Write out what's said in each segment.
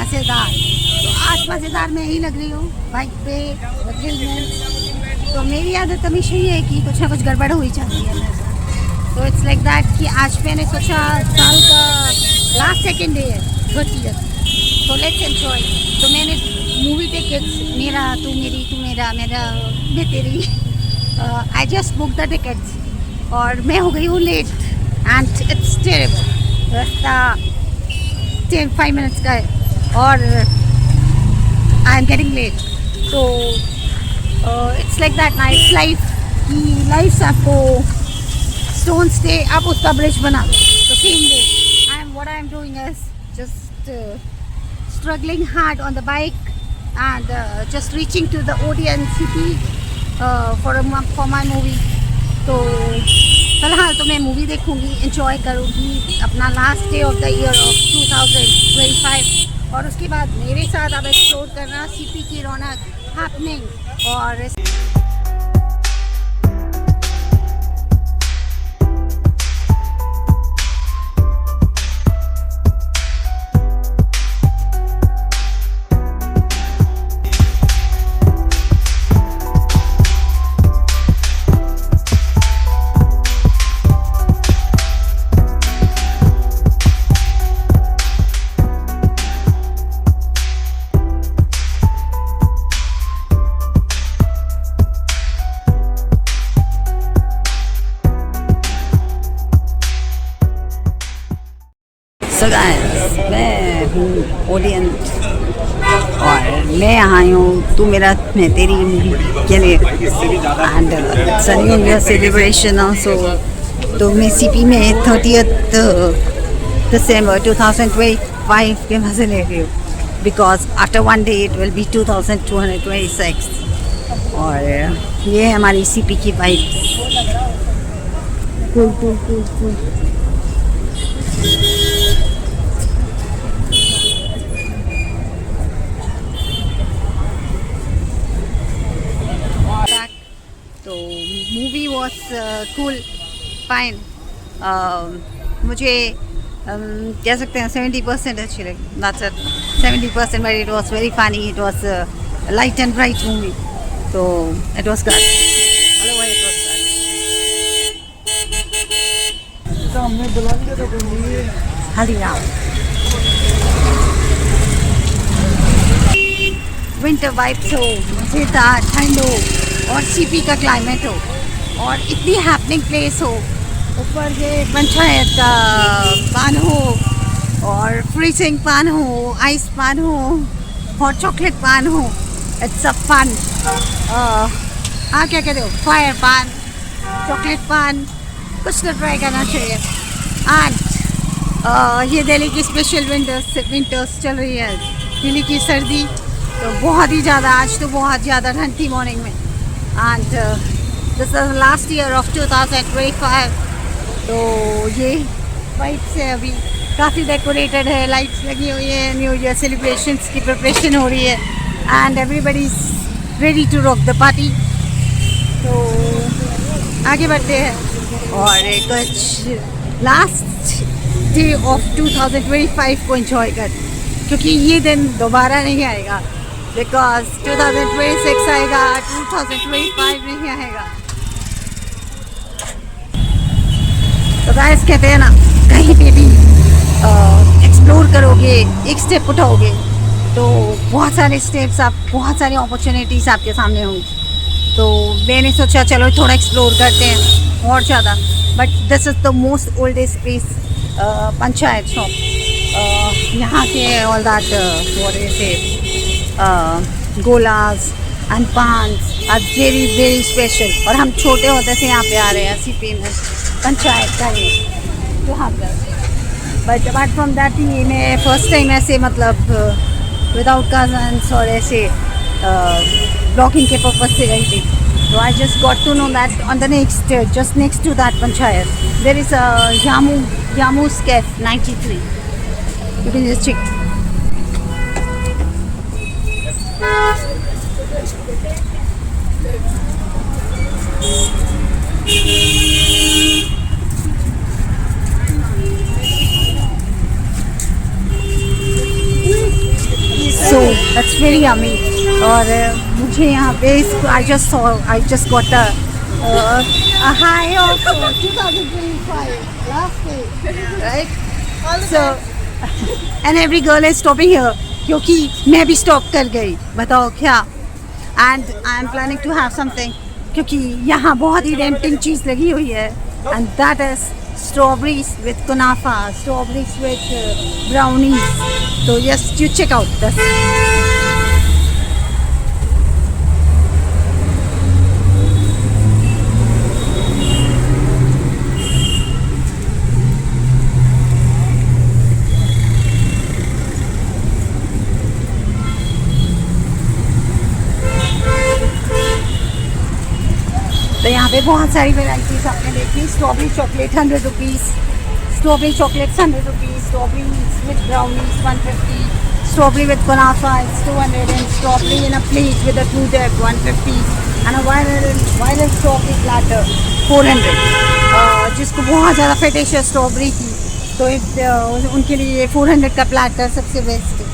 मज़ेदार। तो आज मज़ेदार मैं ही लग रही हूँ बाइक पे हिल में। तो मेरी आदत हमेशा ये है कि कुछ ना कुछ गड़बड़ हो ही जाती है मेरे साथ। तो इट्स लाइक दैट कि आज मैंने सोचा साल का लास्ट सेकेंड डे है 30th, तो लेट्स एंजॉय। तो मैंने मूवी टिकट्स, मेरा तू मेरी तू मेरा मेरा मैं तेरी, I just book the tickets और मैं हो गई हूँ लेट एंड इट्स टेरेबल। रास्ता 10-5 मिनट्स का है और आई एम गेटिंग लेट। तो इट्स लाइक दैट ना, इट्स लाइफ कि लाइफ आपको स्टोन से आप उसका ब्रिज बना दो। तो same way I am, what I am doing is just struggling hard on the bike and just reaching to the Odeon city for my movie. तो फिलहाल तो मैं मूवी देखूंगी, एंजॉय करूंगी अपना last day of the year of 2025 और उसके बाद मेरे साथ अब एक्सप्लोर करना सीपी की रौनक हैपनिंग। और मैं हूँ ओडियन और मैं यहाँ आई हूँ तू मेरा मैं तेरी मूवी के लिए and new year celebration also. तो मैं सीपी में 30th दिसंबर 2025 के मज़े ले रही हूँ because after one day it will be 2226 और ये है हमारी सीपी की vibes. Cool cool cool cool. तो मूवी वॉज कूल फाइन। मुझे कह सकते हैं 70% अच्छी लगी, not 70%, but it was very funny, it was light and bright movie, तो it was good. Haldiram winter vibes हो, मज़ेदार ठंड हो और सीपी का क्लाइमेट हो और इतनी हैपनिंग प्लेस हो, ऊपर ये पंचायत का पान हो और फ्रीजिंग पान हो, आइस पान हो, हॉट चॉकलेट पान हो, इट्स अ फन। क्या कहते हो, फायर पान, चॉकलेट पान, कुछ तो ट्राई करना चाहिए। एंड ये दिल्ली की स्पेशल विंटर्स चल रही है, दिल्ली की सर्दी तो बहुत ही ज़्यादा, आज तो बहुत ज़्यादा ठंड थी मॉर्निंग में। And this is last year of 2025। तो ये वाइब से अभी काफ़ी डेकोरेटेड है, लाइट्स लगी हुई है, न्यू ईयर सेलिब्रेशंस की प्रिपरेशन हो रही है and everybody is ready to rock the party. तो आगे बढ़ते हैं और कुछ लास्ट डे ऑफ 2025 को एंजॉय कर, क्योंकि ये दिन दोबारा नहीं आएगा बिकॉज 2026 आएगा, 2025 नहीं आएगा। तो गाइस कहते हैं ना, कहीं पे भी एक्सप्लोर करोगे, एक स्टेप उठाओगे तो बहुत सारे स्टेप्स, आप बहुत सारी अपॉर्चुनिटीज़ आपके सामने होंगी। तो मैंने सोचा चलो थोड़ा एक्सप्लोर करते हैं और ज़्यादा, but this is the most oldest place, Panchayat shop. यहाँ के all that what is it, golas and paans are very very special. और हम छोटे होते से यहाँ पे आ रहे हैं सीपी में, पंचायत का ये यहाँ पर। बट अपार्ट फ्रॉम दैट ये मैं फर्स्ट टाइम ऐसे मतलब विदाउट कजन्स और ऐसे ब्लॉगिंग के पर्पज से गई थी। तो I just got to know that on the next, just next to that Panchayat there is Yamu's cafe 93। You can just check. That's very yummy. और मुझे यहाँ पे I just got a high of 2025 last day, right? So and every girl is stopping here क्योंकि मैं भी stop कर गई. बताओ क्या? And I am planning to have something क्योंकि यहाँ बहुत ही tempting चीज़ लगी हुई है. And that is strawberries with kunafa, strawberries with brownies. So yes, you check out this. तो यहाँ पे बहुत सारी वेराइटीज आपने देखी. Strawberry chocolate 100 rupees, strawberry chocolates 100 rupees, strawberry with brownies 150, strawberry with kunafa it's 200, and strawberry in a plate with a fruit 150, and a viral strawberry platter 400. जिसको बहुत ज़्यादा फेटिश है स्ट्रॉबेरी की, तो उनके लिए 400 का प्लेटर सबसे बेस्ट है.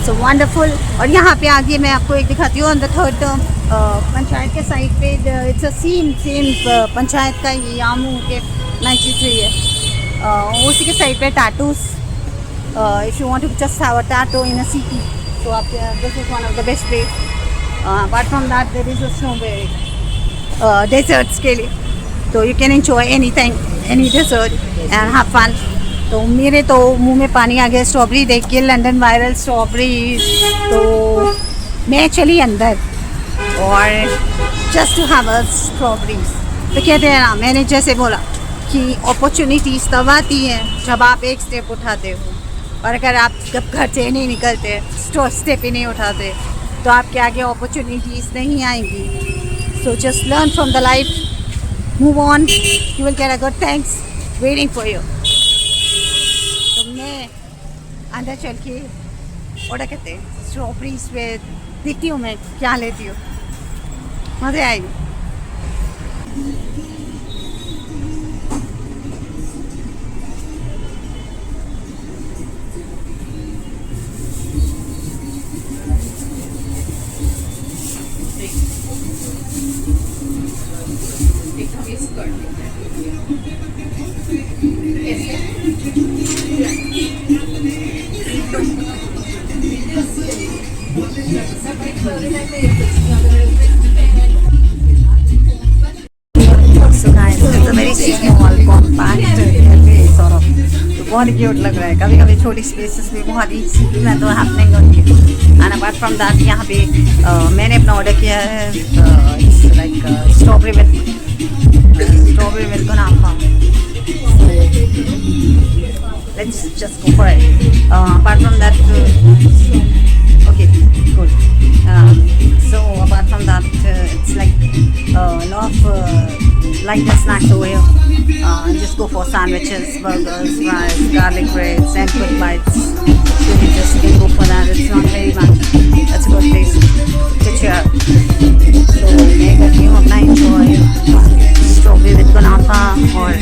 So wonderful. और यहाँ पे आगे मैं आपको एक दिखाती हूँ on the third term panchayat के साइड पे. इट्स अ सेम पंचायत का ये यामू के 93 है. उसी के साइड पे tattoos. If you want to just have a tattoo in a city, तो आप this is one of the best place. Apart from that there is a snowberry desserts के लिए, तो you can enjoy anything, any dessert and have fun. तो मेरे तो मुंह में पानी आ गया स्ट्रॉबेरी देख के. London viral strawberry. तो मैं चली अंदर और just to have a strawberries. तो कहते हैं ना, मैंने जैसे बोला कि अपॉर्चुनिटीज़ तब आती हैं जब आप एक स्टेप उठाते हो, और अगर आप जब घर से नहीं निकलते, स्टेप ही नहीं उठाते, तो आपके आगे अपॉर्चुनिटीज़ नहीं आएंगी. So just learn from the life, move on, you will get a good things waiting for you. अंदर चल के ऑर्डर करते हैं स्ट्रॉबेरीज पे. देखती हूँ मैं क्या लेती हूँ, मज़े आएगी. बहुत क्यूट लग रहा है. कभी कभी छोटी स्पेसेस में बहुत ही सीखना तो हैपनिंग होती है. एंड अपार्ट फ्रॉम दैट यहाँ पे मैंने अपना ऑर्डर किया है like strawberry with kunafa. Let's just go for it. Apart from that okay good. So apart from that, it's like lot of lighter snacks over here. Just go for sandwiches, burgers, fries, garlic breads, and quick bites. So you just can go for that. It's not very much. That's a good place to cheer. So मैं करती हूँ अपना enjoy strawberry with kunafa, और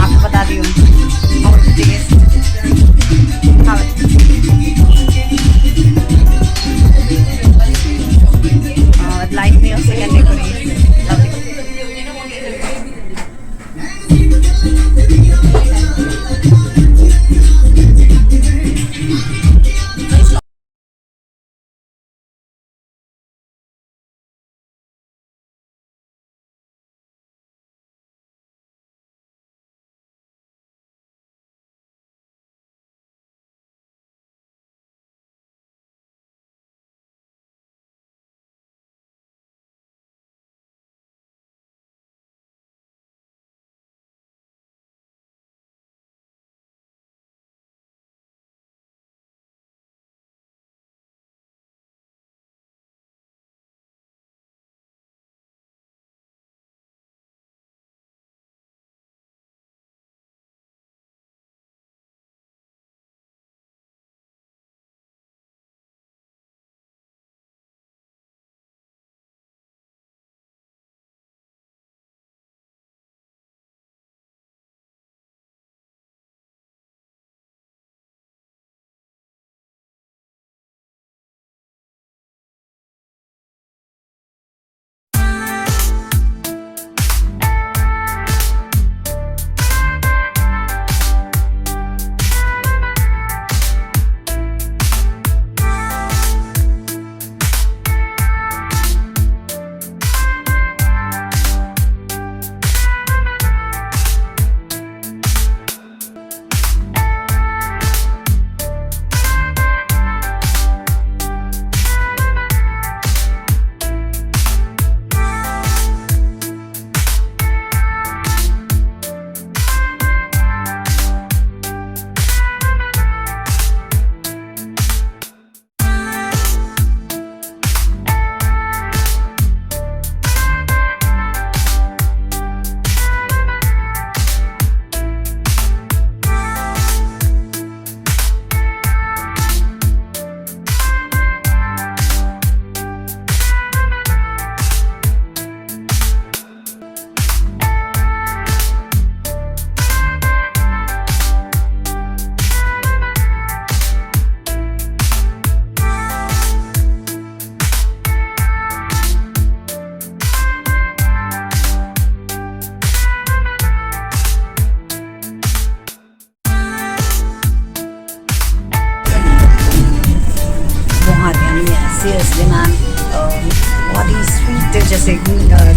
आपको बता दी हूँ how it tastes. Have it. Light music and decoration. Lovely.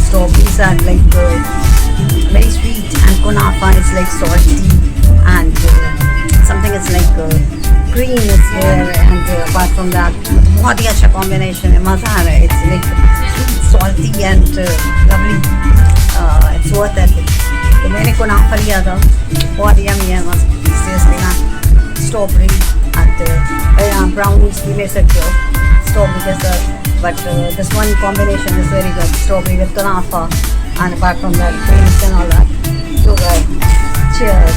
strawberries are like very sweet, and kunafa is like salty, and something is like cream is there, and apart from that, बहुत ही अच्छा combination है, मज़ा आ रहा है. It's like sweet, salty and lovely. It's worth it. तो मैंने कुनाफा लिया था, बहुत यम्मी है, मस्त seriously ना. Strawberry and brownies भी ले सकते हो strawberry के साथ. But this one combination is very good. Strawberry with kunafa, and apart from that, creams and all that. So good. Cheers.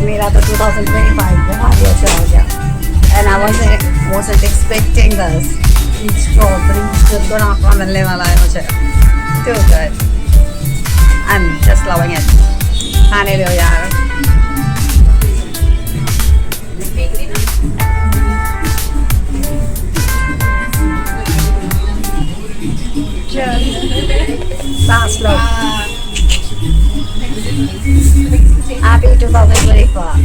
मेरा तो 2025 बहुत ही अच्छा हो गया. And I wasn't expecting this. Strawberry with kunafa मिलने वाला है मुझे. Too good. I'm just loving it. खाने दो यार. Fast slow. Happy 2024.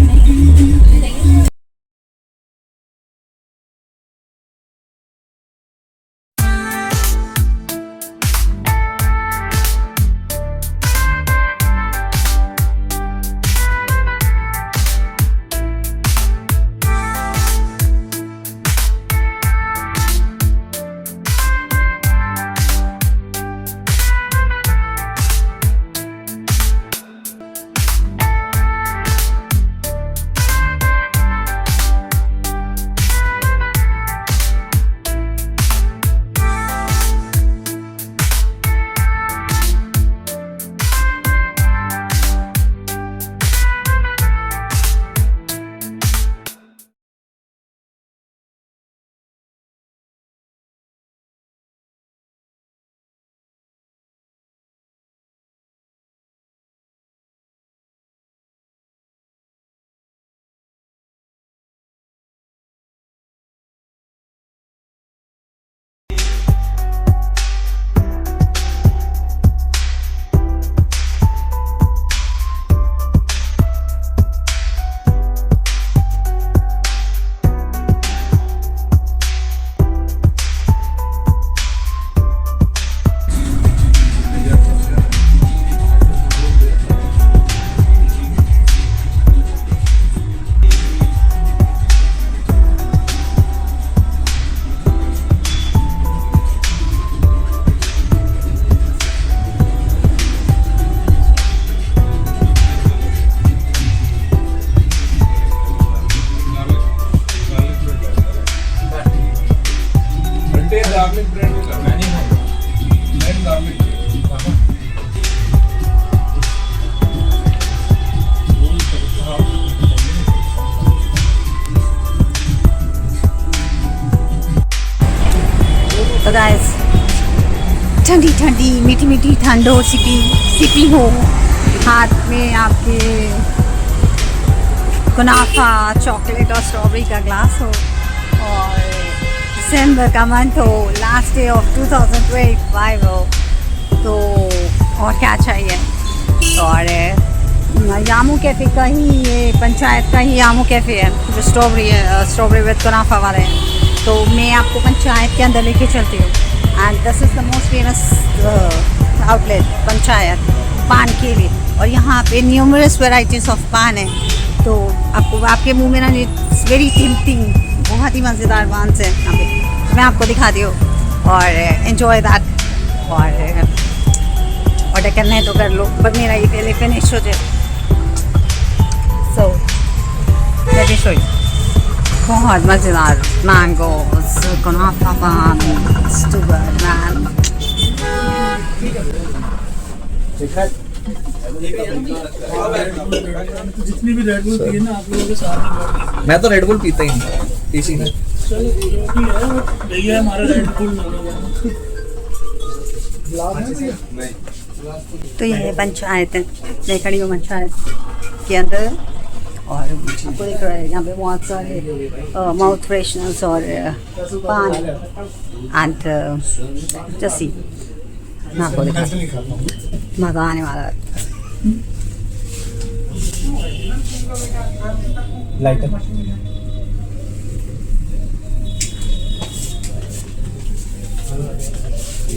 Garlic bread होगा मैं नहीं खाऊंगा मैं गार्लिक तो गाइस ठंडी ठंडी मीठी मीठी ठंड हो सिपी हो हाथ में आपके कुनाफा चॉकलेट और स्ट्रॉबेरी का ग्लास हो और दिसंबर का मंथ हो लास्ट डे ऑफ 2025 हो तो और क्या चाहिए। और यामू कैफ़े का ही ये पंचायत का ही यामू कैफ़े है जो स्ट्रॉबेरी विद कुनाफा वाले हैं। तो मैं आपको पंचायत के अंदर लेके चलती हूँ and this is the most famous outlet panchayat पान के लिए। और यहाँ पे न्यूमरस वेराइटीज़ ऑफ पान है तो आपको आपके मुंह में ना इट्स वेरी टेम्पटिंग बहुत ही मज़ेदार पान से यहाँ पे मैं आपको दिखाती हूँ और एंजॉय दैट। और ऑर्डर करना है तो कर लो बट मेरा ये पहले फिनिश हो जाए। So let me show you बहुत मज़ेदार मैंगोस कुनाफा पान स्टूबर मैन। जितनी भी रेड बुल पी ना आप लोगों के साथ मैं तो रेड बुल पीता ही नहीं इसी में। चलो जो भी है भैया हमारा रेड बुल तो ये पंचायत है मैं खड़ी हूँ पंचायत के अंदर और आपको देख रहा है यहाँ पे बहुत सारे माउथ फ्रेशनर्स और पान एंड जैसी मैं आपको दिखा मज़ा आने वाला है। लाइटर तो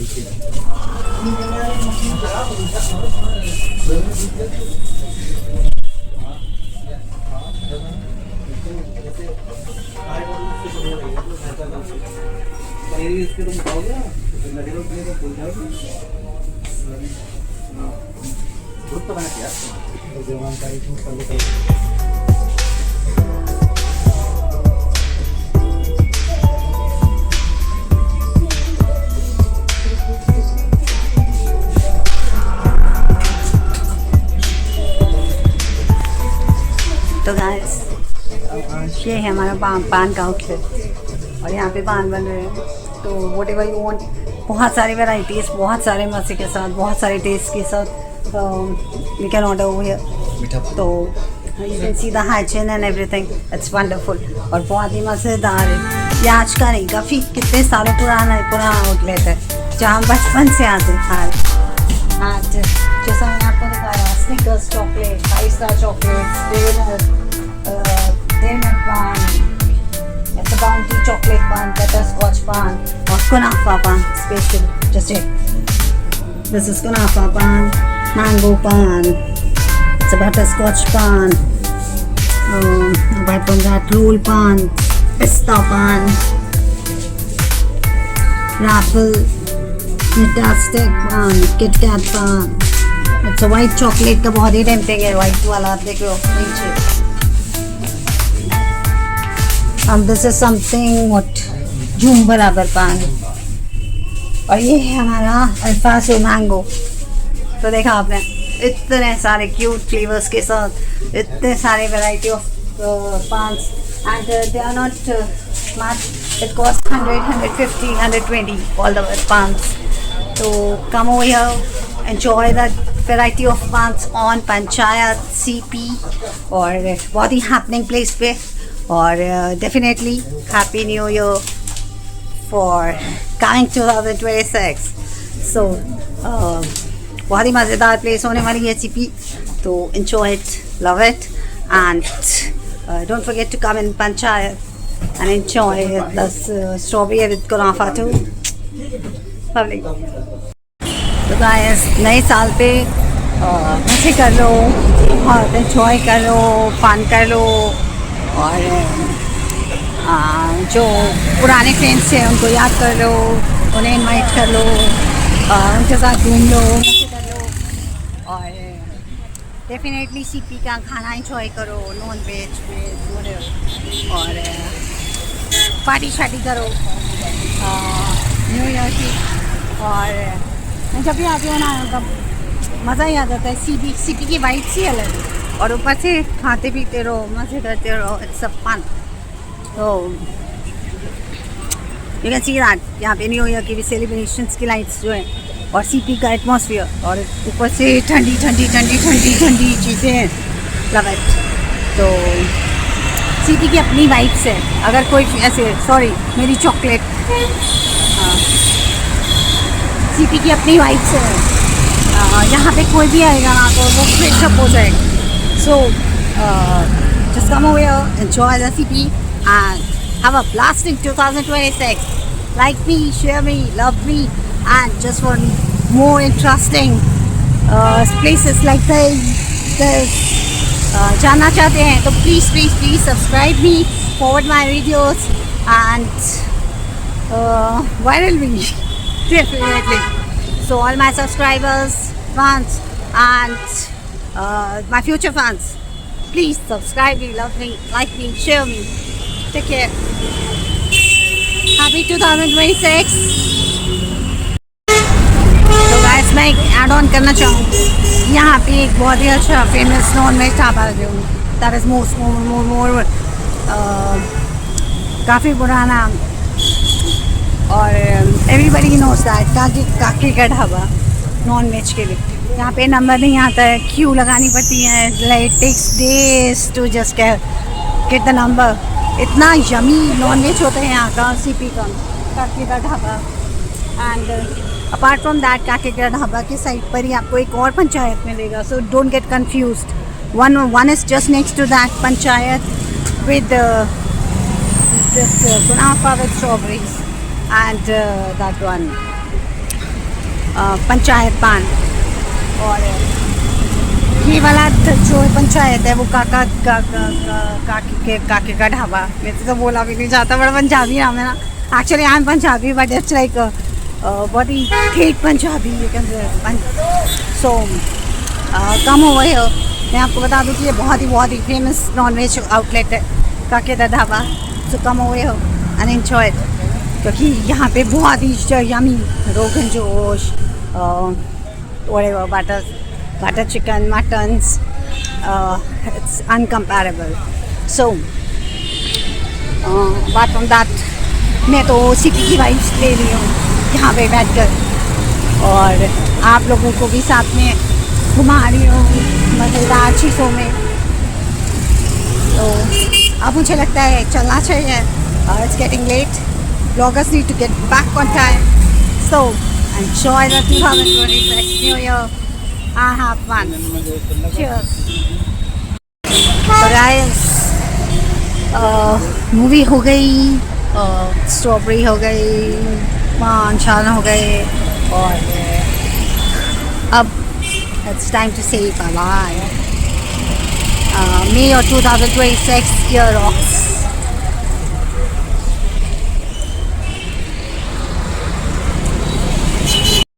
गाइस ये है हमारा पान का आउटलेट और यहाँ पे पान बन रहे हैं। तो वट एवर यू वांट, बहुत सारी वैराइटीज़, बहुत सारे मज़े के साथ, बहुत सारे टेस्ट के साथ we can order over here. तो you can see the hygiene and everything, it's wonderful और बहुत ही मज़ेदार है। ये आज का नहीं, काफ़ी कितने सालों पुराना आउटलेट है जहाँ हम बचपन से आते हैं। आज जैसा मैंने आपको दिखाया, स्निकर्स चॉकलेट, 5 स्टार चॉकलेट, डेनर पान, बाउंटी चॉकलेट पान, बटरस्कॉच पान और कुनाफा पान स्पेशल। जस्ट दिस इज कुनाफा पान, मैंगो पान, इट्स अ बटरस्कॉच पान, apart from that roll पान, पिस्ता पान, raffle, Fantastic पान, किटकैट पान। इट्स वाइट चॉकलेट का बहुत ही टेम्पटिंग है, वाइट वाला आप देख लो नीचे। दिस इज समथिंग व्हाट झूम बराबर पान। और ये है हमारा अल्फासो मैंगो। तो देखा आपने, इतने सारे क्यूट फ्लेवर्स के साथ इतने सारे variety of paans and they are not much, it cost 100, 150, 120 all the paans. So come over here, enjoy that variety of pans on Panchayat CP और बहुत ही happening place पे। और definitely Happy New Year for coming 2026। So बहुत ही मज़ेदार place होने वाली है CP, तो enjoy it, love it and don't forget to come in Panchayat and enjoy this strawberry with kunafa too। Lovely। तो गाइस नए साल पे मज़े कर लो, बहुत एंजॉय कर लो, पान कर लो और जो पुराने फ्रेंड्स हैं उनको याद कर लो, उन्हें इनवाइट कर लो, उनके साथ घूम लो, मज़े कर लो और डेफिनेटली सीपी का खाना एंजॉय करो, नॉन वेज वेज और पार्टी शार्टी करो न्यू ईयर की। और मैं जब भी आती हूँ ना तब मज़ा ही आ जाता है। सीपी की वाइब सी अलग है और ऊपर से खाते पीते रहो, मज़े करते रहो, इट्स अ फन। तो यू कैन सी दैट यहाँ पे न्यू ईयर की भी सेलिब्रेशंस की लाइट्स जो है और सीपी का एटमॉस्फेयर और ऊपर से ठंडी ठंडी ठंडी ठंडी ठंडी चीज़ें, लव इट। तो सीपी की अपनी वाइब्स है। अगर कोई ऐसे, सॉरी मेरी चॉकलेट, सीपी की अपनी वाइब्स है। यहाँ पे कोई भी आएगा ना तो वो फ्रेश अप हो जाएगा। So just come over here, enjoy the CP and have a blasting 2026। Like me, share me, love me and just for more interesting places like this जानना चाहते हैं तो please please please subscribe me, forward my videos and viral me definitely। So all my subscribers, fans and my future fans, please subscribe me, love me, like me, share me, take care, happy 2026। तो guys मैं एक add on करना चाहूँ, यहाँ पे एक बहुत ही अच्छा फेमस नॉन वेज ढाबा जो दैट इज़ मोर काफ़ी पुराना और एवरीबडी नोज दैट काकी का ढाबा नॉन वेज के लिए। यहाँ पे नंबर नहीं आता है, क्यू लगानी पड़ती है, like takes days to just get the number. इतना यमी नॉन वेज होता है यहाँ का सीपी का काकी का ढाबा। एंड अपार्ट फ्रॉम दैट काकी का ढाबा के साइड पर ही आपको एक और पंचायत मिलेगा, so don't get confused. One is just next to that Panchayat with this kunafa with strawberries and that one Panchayat paan. और ये वाला जो पंचायत है वो काके का ढाबा। मैं तो बोला भी नहीं जाता, बड़ा पंजाबी नाम है ना। Actually I am Punjabi but it's like बहुत ही ठेठ Punjabi you can say. So come over here. मैं आपको बता दूँ कि ये बहुत ही फेमस नॉन वेज आउटलेट है काके का Dhaba. So come over here and enjoy it, क्योंकि यहाँ पे बहुत ही yummy rogan josh, butter chicken, muttons, it's incomparable. So but from that, मैं तो सिटी की वाइब्स ले रही हूँ यहाँ पे बैठकर, और आप लोगों को भी साथ में घुमा रही हूँ मज़ेदार चीज़ों में। तो अब मुझे लगता है चलना चाहिए। It's getting late, bloggers need to get back on time. So enjoy the 2026 New Year. I have fun. Cheers. So guys, movie हो गई, स्ट्रॉबेरी हो गई, पान छान हो गए, और अब it's time to say bye bye. May your 2026 year rocks.